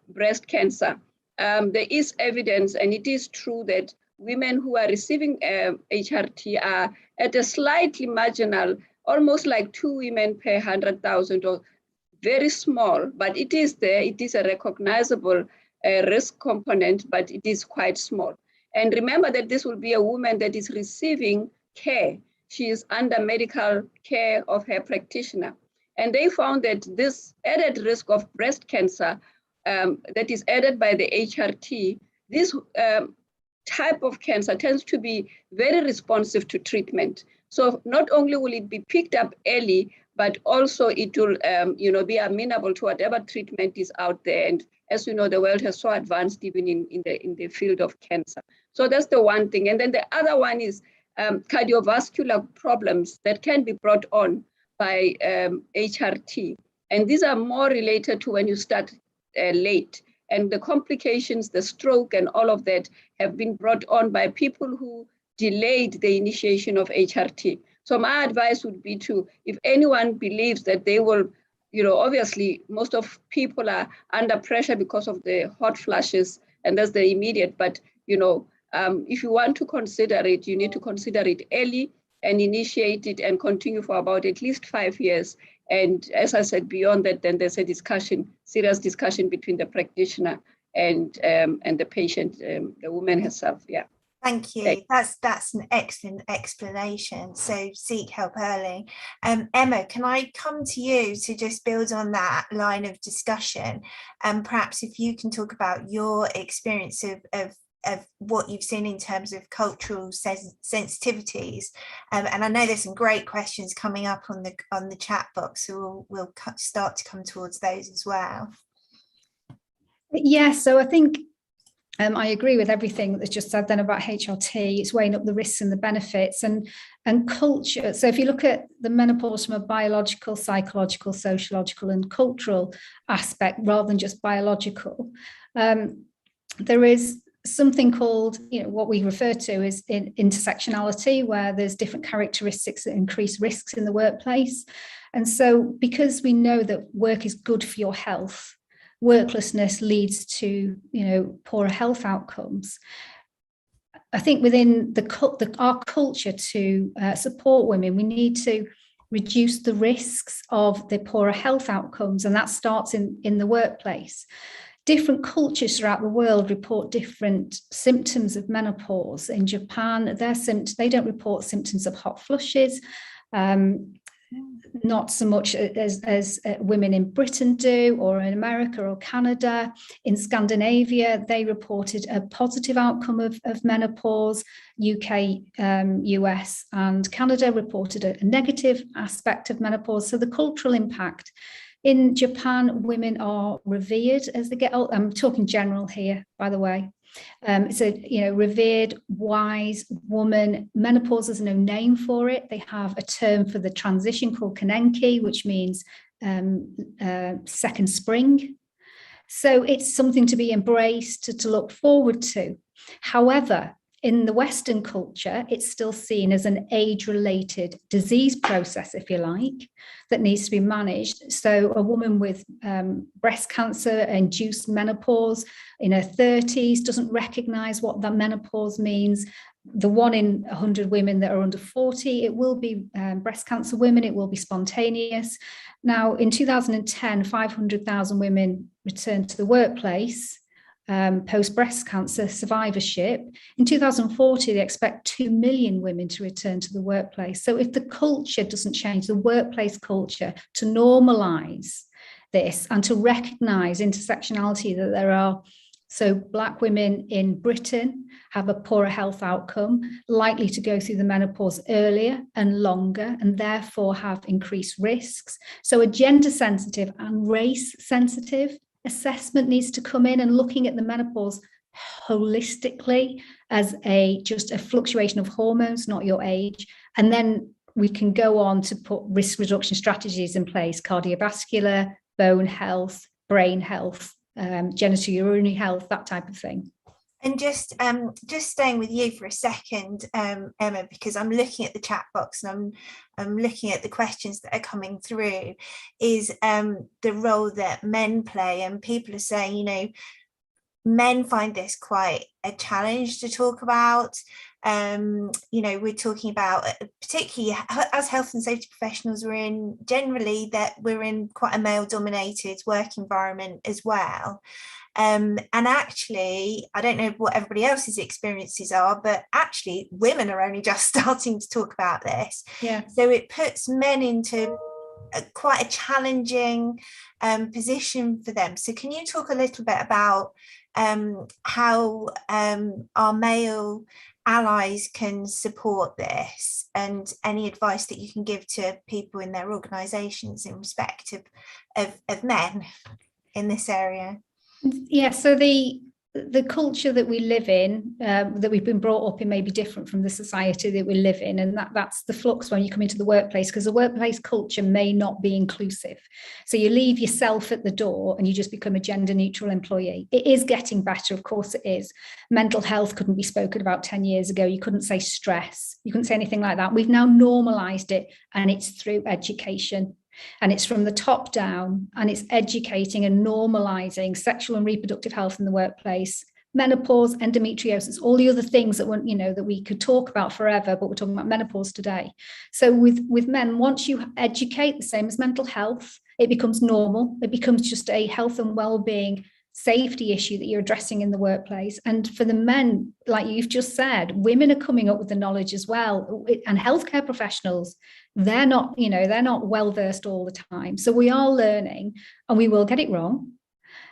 Speaker 5: breast cancer. There is evidence, and it is true, that women who are receiving HRT are at a slightly marginal, almost like 2 women per 100,000, or very small, but it is there. It is a recognizable risk component, but it is quite small. And remember that this will be a woman that is receiving care. She is under medical care of her practitioner. And they found that this added risk of breast cancer that is added by the HRT, this type of cancer tends to be very responsive to treatment. So not only will it be picked up early, but also it will be amenable to whatever treatment is out there. And as you know, the world has so advanced even in the field of cancer. So that's the one thing. And then the other one is cardiovascular problems that can be brought on by HRT. And these are more related to when you start late. And the complications, the stroke and all of that have been brought on by people who delayed the initiation of HRT. So my advice would be to, if anyone believes that they will, obviously most of people are under pressure because of the hot flashes, and that's the immediate, but if you want to consider it, you need to consider it early and initiate it and continue for about at least 5 years. And as I said, beyond that, then there's a discussion, serious discussion between the practitioner and the patient, the woman herself. Yeah.
Speaker 1: Thank you. That's an excellent explanation. So seek help early. Emma, can I come to you to just build on that line of discussion? And perhaps if you can talk about your experience of what you've seen in terms of cultural sensitivities. And I know there's some great questions coming up on the chat box, so we'll start to come towards those as well.
Speaker 4: Yeah, so I think I agree with everything that's just said then about HRT. It's weighing up the risks and the benefits and culture. So if you look at the menopause from a biological, psychological, sociological and cultural aspect rather than just biological, there is something called, what we refer to as intersectionality, where there's different characteristics that increase risks in the workplace. And so because we know that work is good for your health, worklessness leads to, poorer health outcomes. I think within our culture to support women, we need to reduce the risks of the poorer health outcomes, and that starts in the workplace. Different cultures throughout the world report different symptoms of menopause. In Japan, they don't report symptoms of hot flushes, not so much as women in Britain do, or in America or Canada. In Scandinavia, they reported a positive outcome of menopause. UK, US and Canada reported a negative aspect of menopause. So the cultural impact. In Japan, women are revered as they get old. I'm talking general here, by the way. So, revered, wise woman. Menopause has no name for it. They have a term for the transition called kanenki, which means second spring. So it's something to be embraced, to look forward to. However, in the Western culture, it's still seen as an age-related disease process, if you like, that needs to be managed. So a woman with breast cancer-induced menopause in her 30s doesn't recognise what that menopause means. The 1 in 100 women that are under 40, it will be breast cancer women, it will be spontaneous. Now, in 2010, 500,000 women returned to the workplace post-breast cancer survivorship. In 2040, they expect 2 million women to return to the workplace. So if the culture doesn't change, the workplace culture, to normalise this and to recognise intersectionality that there are. So Black women in Britain have a poorer health outcome, likely to go through the menopause earlier and longer, and therefore have increased risks. So a gender sensitive and race sensitive assessment needs to come in, and looking at the menopause holistically as just a fluctuation of hormones, not your age. And then we can go on to put risk reduction strategies in place: cardiovascular, bone health, brain health, genitourinary health, that type of thing.
Speaker 1: And just staying with you for a second, Emma, because I'm looking at the chat box and I'm looking at the questions that are coming through, is the role that men play. And people are saying, you know, men find this quite a challenge to talk about. You know, we're talking about, particularly as health and safety professionals, we're in quite a male dominated work environment as well. And actually, I don't know what everybody else's experiences are, but actually women are only just starting to talk about this.
Speaker 4: Yeah.
Speaker 1: So it puts men into quite a challenging position for them. So can you talk a little bit about how our male allies can support this, and any advice that you can give to people in their organisations in respect of men in this area?
Speaker 4: Yeah, so the culture that we live in, that we've been brought up in, may be different from the society that we live in, and that's the flux when you come into the workplace, because the workplace culture may not be inclusive. So you leave yourself at the door and you just become a gender neutral employee. It is getting better, of course it is. Mental health couldn't be spoken about 10 years ago. You couldn't say stress, you couldn't say anything like that. We've now normalised it, and it's through education. And it's from the top down, and it's educating and normalizing sexual and reproductive health in the workplace, menopause, endometriosis, all the other things that that we could talk about forever, but we're talking about menopause today. So with men, once you educate, the same as mental health, it becomes normal. It becomes just a health and well-being safety issue that you're addressing in the workplace. And for the men, like you've just said, women are coming up with the knowledge as well. And healthcare professionals, they're not well versed all the time. So we are learning, and we will get it wrong.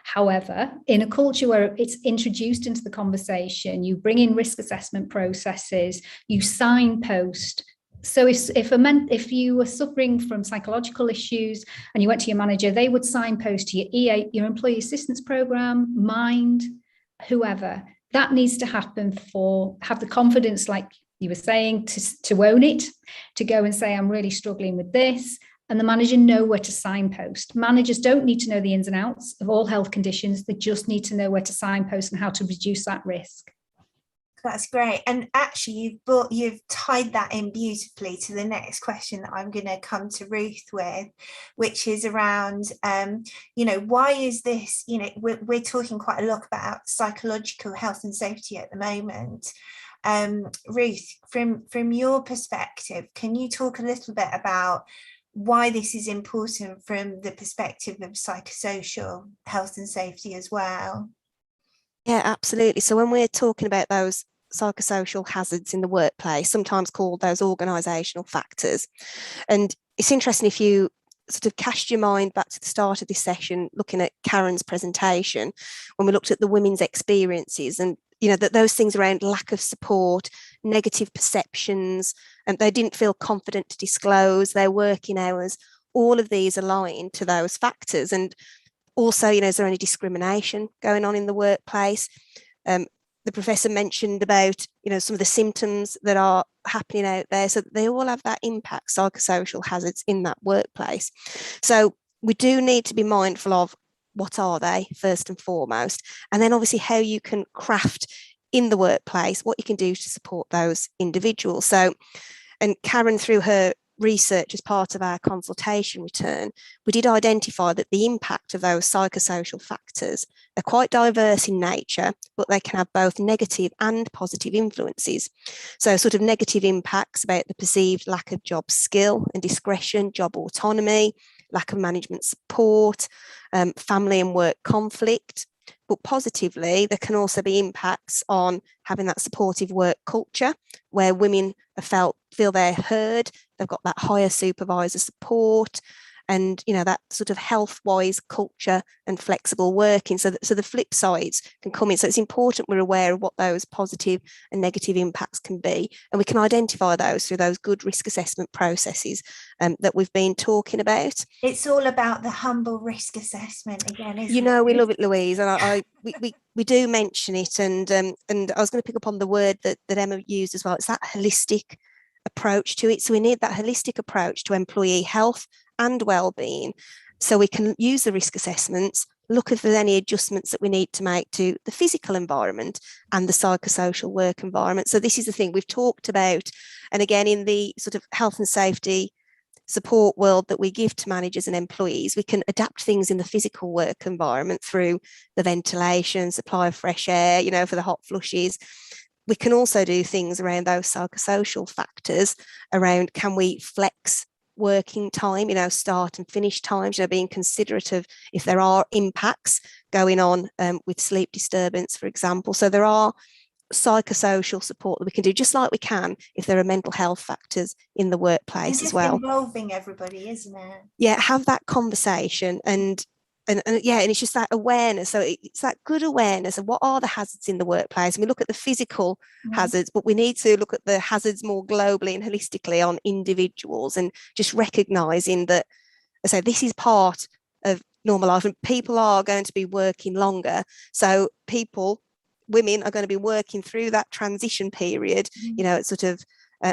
Speaker 4: However, in a culture where it's introduced into the conversation, you bring in risk assessment processes, you signpost. So if you were suffering from psychological issues and you went to your manager, they would signpost to your EA, your employee assistance program, Mind, whoever. That needs to happen. Have the confidence, like you were saying, to own it, to go and say, I'm really struggling with this. And the manager know where to signpost. Managers don't need to know the ins and outs of all health conditions. They just need to know where to signpost and how to reduce that risk.
Speaker 1: That's great. And actually, you've tied that in beautifully to the next question that I'm going to come to Ruth with, which is around, why is this, we're talking quite a lot about psychological health and safety at the moment. Ruth, from your perspective, can you talk a little bit about why this is important from the perspective of psychosocial health and safety as well?
Speaker 3: Yeah, absolutely. So when we're talking about those psychosocial hazards in the workplace, sometimes called those organisational factors, and it's interesting if you sort of cast your mind back to the start of this session, looking at Karen's presentation, when we looked at the women's experiences, and that those things around lack of support, negative perceptions, and they didn't feel confident to disclose their working hours, all of these align to those factors. And also, is there any discrimination going on in the workplace? The professor mentioned about, some of the symptoms that are happening out there. So they all have that impact, psychosocial hazards in that workplace. So we do need to be mindful of what are they first and foremost, and then obviously how you can craft in the workplace what you can do to support those individuals. So, and Karen, through her research as part of our consultation return, we did identify that the impact of those psychosocial factors are quite diverse in nature, but they can have both negative and positive influences. So sort of negative impacts about the perceived lack of job skill and discretion, job autonomy, lack of management support, family and work conflict. But positively, there can also be impacts on having that supportive work culture where women feel they're heard, they've got that higher supervisor support, and that sort of health-wise culture and flexible working. So the flip sides can come in. So it's important we're aware of what those positive and negative impacts can be, and we can identify those through those good risk assessment processes that we've been talking about.
Speaker 1: It's all about the humble risk assessment again, isn't it?
Speaker 3: We love it, Louise, and we do mention it, and I was going to pick up on the word that Emma used as well. It's that holistic approach to it. So we need that holistic approach to employee health and well-being, so we can use the risk assessments, look if there's any adjustments that we need to make to the physical environment and the psychosocial work environment. So this is the thing we've talked about, and again, in the sort of health and safety support world that we give to managers and employees, we can adapt things in the physical work environment through the ventilation, supply of fresh air, for the hot flushes. We can also do things around those psychosocial factors around, can we flex working time, start and finish times, being considerate of if there are impacts going on with sleep disturbance, for example. So there are psychosocial support that we can do, just like we can if there are mental health factors in the workplace as well.
Speaker 1: Involving everybody, isn't it?
Speaker 3: Yeah, have that conversation and it's just that awareness. So it's that good awareness of what are the hazards in the workplace. And we look at the physical hazards, but we need to look at the hazards more globally and holistically on individuals, and just recognizing that, I say, this is part of normal life, and people are going to be working longer. So women are going to be working through that transition period,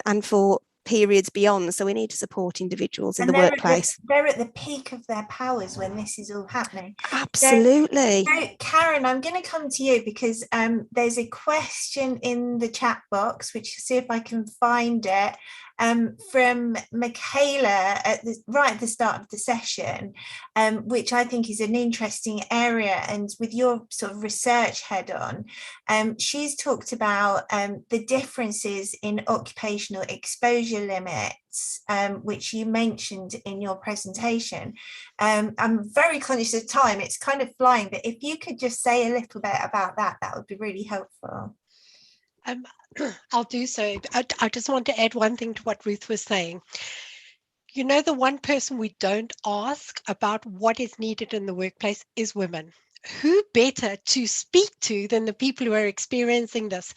Speaker 3: and for periods beyond. So we need to support individuals in the workplace.
Speaker 1: They're at the peak of their powers when this is all happening.
Speaker 3: Absolutely.
Speaker 1: So Karen, I'm going to come to you because there's a question in the chat box, which see if I can find it, from Michaela right at the start of the session, which I think is an interesting area. And with your sort of research head on, she's talked about the differences in occupational exposure limits, which you mentioned in your presentation. I'm very conscious of time, it's kind of flying, but if you could just say a little bit about that would be really helpful.
Speaker 2: I'll do so. I just want to add one thing to what Ruth was saying. The one person we don't ask about what is needed in the workplace is women. Who better to speak to than the people who are experiencing this?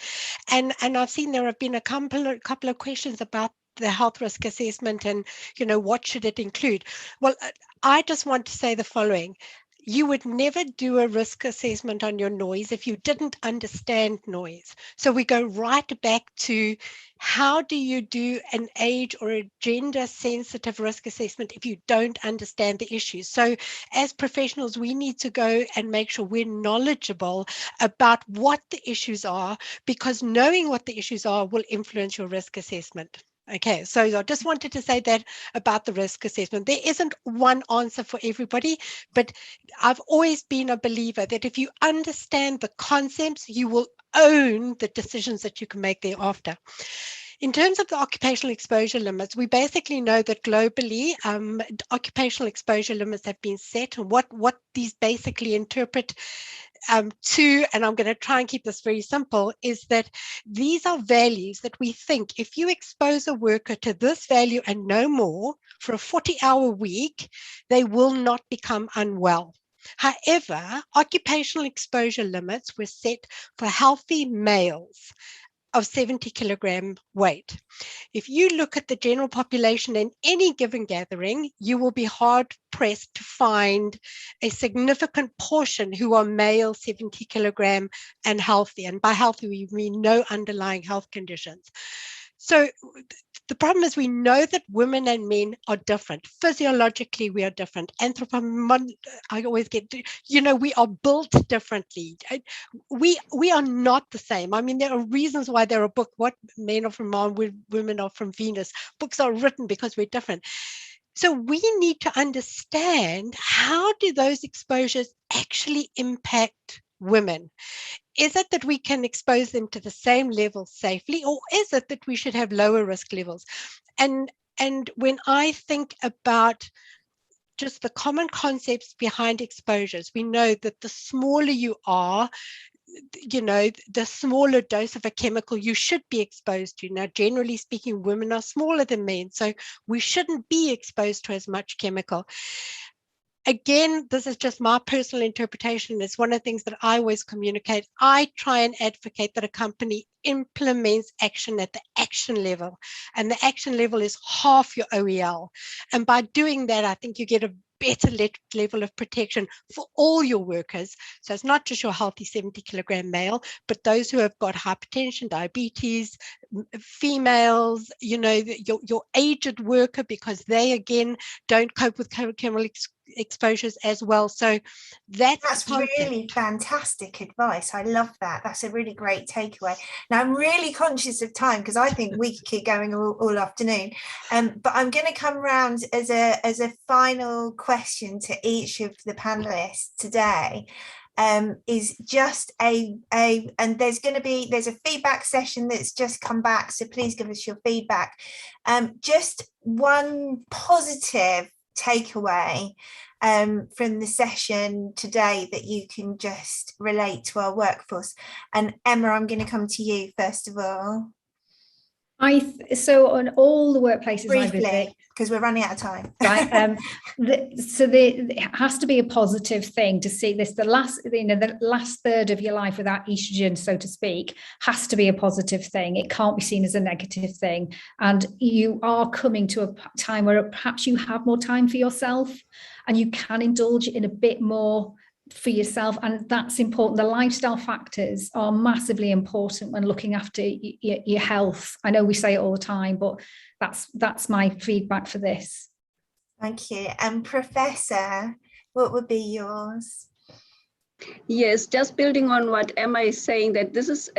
Speaker 2: And I've seen there have been a couple of questions about the health risk assessment and, what should it include? Well, I just want to say the following. You would never do a risk assessment on your noise if you didn't understand noise. So we go right back to, how do you do an age or a gender sensitive risk assessment if you don't understand the issues? So as professionals, we need to go and make sure we're knowledgeable about what the issues are, because knowing what the issues are will influence your risk assessment. Okay, so I just wanted to say that about the risk assessment. There isn't one answer for everybody, but I've always been a believer that if you understand the concepts, you will own the decisions that you can make thereafter. In terms of the occupational exposure limits, we basically know that globally, occupational exposure limits have been set, and what these basically interpret to, and I'm going to try and keep this very simple, is that these are values that we think if you expose a worker to this value and no more for a 40-hour week, they will not become unwell. However, occupational exposure limits were set for healthy males of 70 kilogram weight. If you look at the general population in any given gathering, you will be hard pressed to find a significant portion who are male 70 kilogram and healthy. And by healthy, we mean no underlying health conditions. So The problem is we know that women and men are different. Physiologically, we are different. I always get, we are built differently. We are not the same. I mean, there are reasons why there are books, what men are from Mars, women are from Venus. Books are written because we're different. So we need to understand, how do those exposures actually impact women? Is it that we can expose them to the same level safely, or is it that we should have lower risk levels? And when I think about just the common concepts behind exposures, we know that the smaller you are, the smaller dose of a chemical you should be exposed to. Now, generally speaking, women are smaller than men, so we shouldn't be exposed to as much chemical. Again, this is just my personal interpretation. It's one of the things that I always communicate. I try and advocate that a company implements action at the action level, and the action level is half your OEL. And by doing that, I think you get a better level of protection for all your workers. So it's not just your healthy 70-kilogram male, but those who have got hypertension, diabetes, females, your aged worker, because they again don't cope with chemical exposures as well. So that's
Speaker 1: really fantastic advice. I love that. That's a really great takeaway. Now, I'm really conscious of time because I think we could keep going all afternoon, but I'm going to come around as a final question to each of the panelists today. Is just and there's a feedback session that's just come back, so please give us your feedback. Just one positive takeaway from the session today that you can just relate to our workforce. And Emma, I'm going to come to you first of all.
Speaker 4: So on all the workplaces
Speaker 1: briefly,
Speaker 4: I visit,
Speaker 1: because we're running out of time,
Speaker 4: right? It has to be a positive thing to see this. The last third of your life without estrogen, so to speak, has to be a positive thing. It can't be seen as a negative thing. And you are coming to a time where perhaps you have more time for yourself, and you can indulge in a bit more for yourself, and that's important. The lifestyle factors are massively important when looking after your health. I know we say it all the time, but that's my feedback for this.
Speaker 1: Thank you. And Professor, what would be yours?
Speaker 5: Yes, just building on what Emma is saying, that this is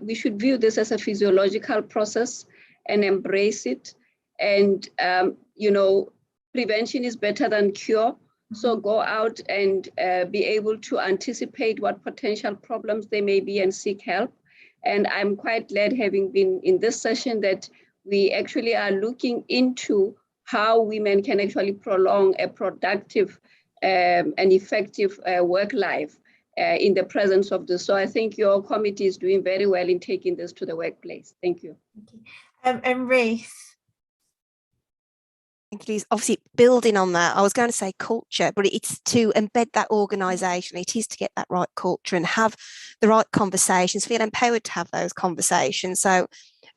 Speaker 5: we should view this as a physiological process and embrace it. And prevention is better than cure. So go out and be able to anticipate what potential problems there may be and seek help. And I'm quite glad, having been in this session, that we actually are looking into how women can actually prolong a productive and effective work life in the presence of this. So I think your committee is doing very well in taking this to the workplace. Thank you.
Speaker 1: And Reese.
Speaker 3: Obviously, building on that, I was going to say culture, but it's to embed that organisation. It is to get that right culture and have the right conversations, feel empowered to have those conversations. So,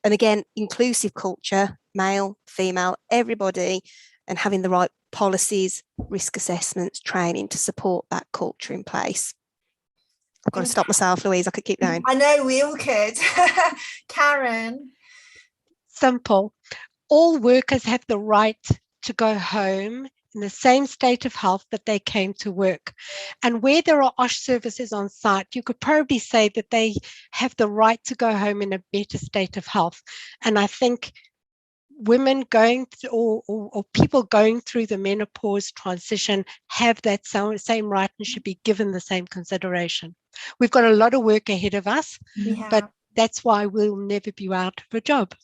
Speaker 3: and again, inclusive culture, male, female, everybody, and having the right policies, risk assessments, training to support that culture in place. I've got to stop myself, Louise. I could keep going.
Speaker 1: I know, we all could. Karen.
Speaker 2: Simple. All workers have the right to go home in the same state of health that they came to work. And where there are OSH services on site, you could probably say that they have the right to go home in a better state of health. And I think women going through, or people going through the menopause transition have that same right and should be given the same consideration. We've got a lot of work ahead of us, but that's why we'll never be out of a job.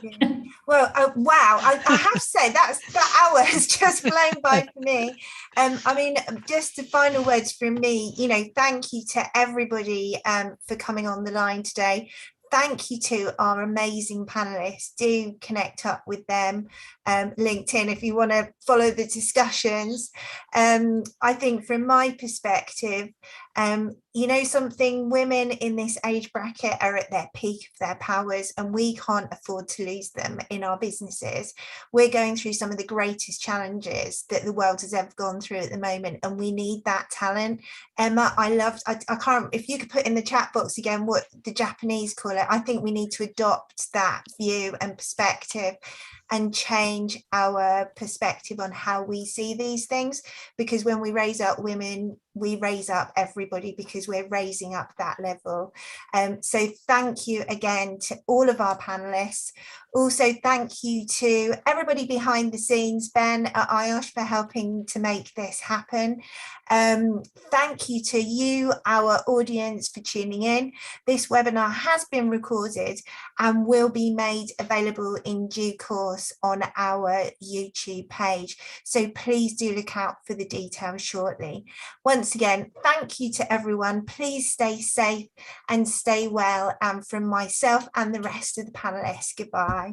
Speaker 1: Yeah. Well, wow, I have to say that hour has just flown by for me. I mean, just the final words from me, thank you to everybody for coming on the line today. Thank you to our amazing panelists. Do connect up with them, LinkedIn, if you want to follow the discussions. I think from my perspective, You know something, women in this age bracket are at their peak of their powers, and we can't afford to lose them in our businesses. We're going through some of the greatest challenges that the world has ever gone through at the moment, and we need that talent. Emma, I can't, if you could put in the chat box again what the Japanese call it. I think we need to adopt that view and perspective and change our perspective on how we see these things, because when we raise up women, we raise up everybody, because we're raising up that level. So thank you again to all of our panelists. Also, thank you to everybody behind the scenes, Ben at IOSH, for helping to make this happen. Thank you to you, our audience, for tuning in. This webinar has been recorded and will be made available in due course on our YouTube page. So please do look out for the details shortly. Once again, thank you to everyone. Please stay safe and stay well. And from myself and the rest of the panelists, goodbye.